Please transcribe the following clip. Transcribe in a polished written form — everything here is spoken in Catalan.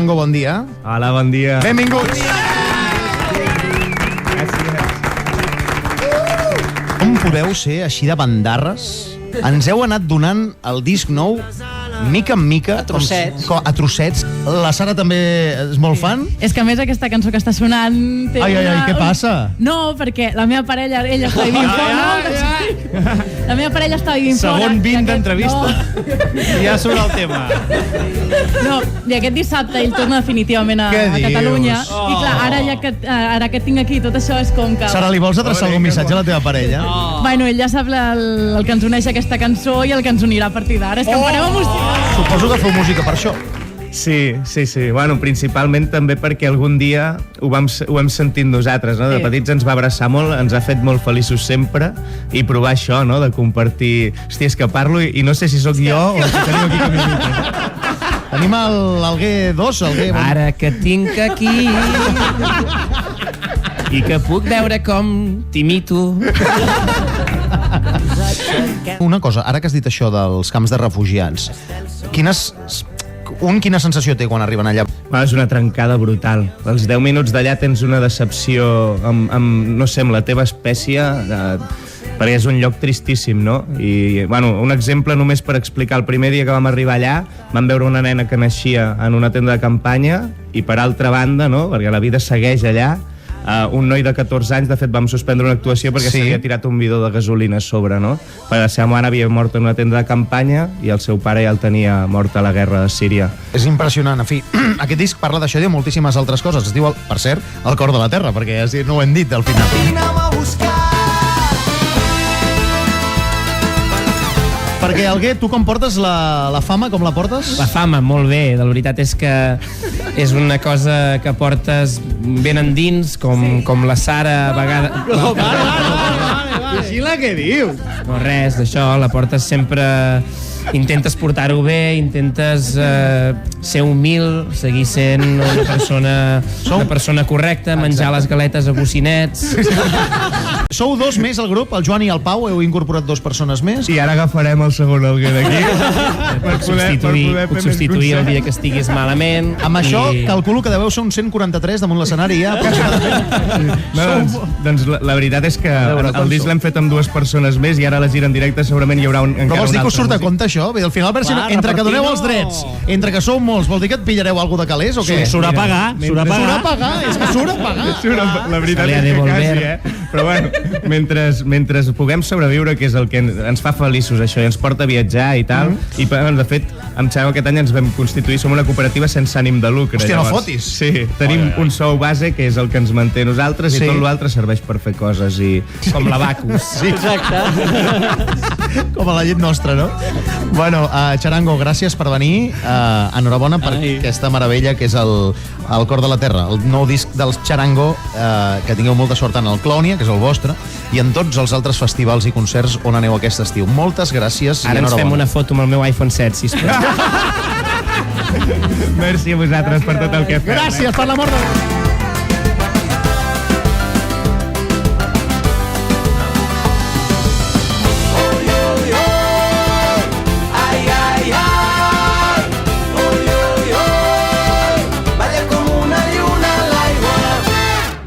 Charango, bon dia. Hola, bon dia. Benvinguts. Com podeu ser així de bandarres? Ens heu anat donant el disc nou mica en mica. A trossets. A trossets. La Sara també és molt fan? És que a més aquesta cançó que està sonant... Ai, què passa? No, perquè la meva parella, ella està vivint fora. La meva parella està vivint fora. Segon 20 d'entrevista. Ja surt el tema. No, i aquest dissabte ell torna definitivament a Catalunya. I clar, ara que tinc aquí tot això és com que... Sara, li vols adreçar algun missatge a la teva parella? Bueno, ell ja sap el que ens uneix aquesta cançó i el que ens unirà a partir d'ara. És que em fareu emocionar. Suposo que feu música per això. Sí. Bueno, principalment també perquè algun dia ho hem sentit nosaltres, no? De petits ens va abraçar molt, ens ha fet molt feliços sempre, i provar això, no? De compartir... Hòstia, és que parlo i no sé si sóc jo o si teniu aquí camí. Tenim l'Alguer 2, Ara que tinc aquí i que puc veure com t'imito. Una cosa, ara que has dit això dels camps de refugiats, quina sensació té quan arriben allà? És una trencada brutal. Els 10 minuts d'allà tens una decepció no sé, amb la teva espècie, perquè és un lloc tristíssim, no? I, bueno, un exemple només per explicar. El primer dia que vam arribar allà vam veure una nena que naixia en una tenda de campanya i, per altra banda, no?, perquè la vida segueix allà, un noi de 14 anys, de fet vam suspendre una actuació perquè s'havia tirat un bidó de gasolina a sobre, no? Perquè la seva mare havia mort en una tenda de campanya i el seu pare ja el tenia mort a la guerra de Síria. És impressionant, en fi. Aquest disc parla d'això i de moltíssimes altres coses. Es diu, per cert, El cor de la terra, perquè no ho hem dit al final. Perquè, Alguer, tu com portes la fama? Com la portes? La fama, molt bé. La veritat és que és una cosa que portes ben endins, com la Sara a vegades... Vigila què dius? No, res, d'això, la portes sempre... Intentes portar-ho bé, intentes ser humil, seguir sent una persona correcta, menjar les galetes a bocinets... Sou dos més al grup, el Joan i el Pau, heu incorporat 2 persones més. I ara agafarem el segon Alguer d'aquí. Puc substituir el dia que estiguis malament. Amb això, calculo que deveu ser un 143 damunt l'escenari ja. Doncs la veritat és que el disc l'hem fet amb 2 persones més i ara a la gira en directe segurament hi haurà encara un altre. Però vols dir que us surt a compte això? Al final, entre que doneu els drets, entre que sou molts, vol dir que et pillareu alguna de calés o què? Surt a pagar. Surt a pagar, és que surt a pagar. La veritat és que quasi, Però bueno, mentre puguem sobreviure, que és el que ens fa feliços, això, i ens porta a viatjar i tal, i de fet, amb Xago aquest any ens vam constituir, som una cooperativa sense ànim de lucre. Hòstia, no fotis! Sí, tenim un sou base, que és el que ens manté nosaltres, i tot l'altre serveix per fer coses, i com la Bacus. Sí, exacte. Com a la llet nostra, no? Bueno, Charango, gràcies per venir. Enhorabona per aquesta meravella que és el cor de la terra, el nou disc dels Charango, que tingueu molta sort en el Clònia, que és el vostre, i en tots els altres festivals i concerts on aneu aquest estiu. Moltes gràcies. Ara ens fem una foto amb el meu iPhone 7, sisplau. Merci a vosaltres per tot el que feu. Gràcies, per l'amor de Déu.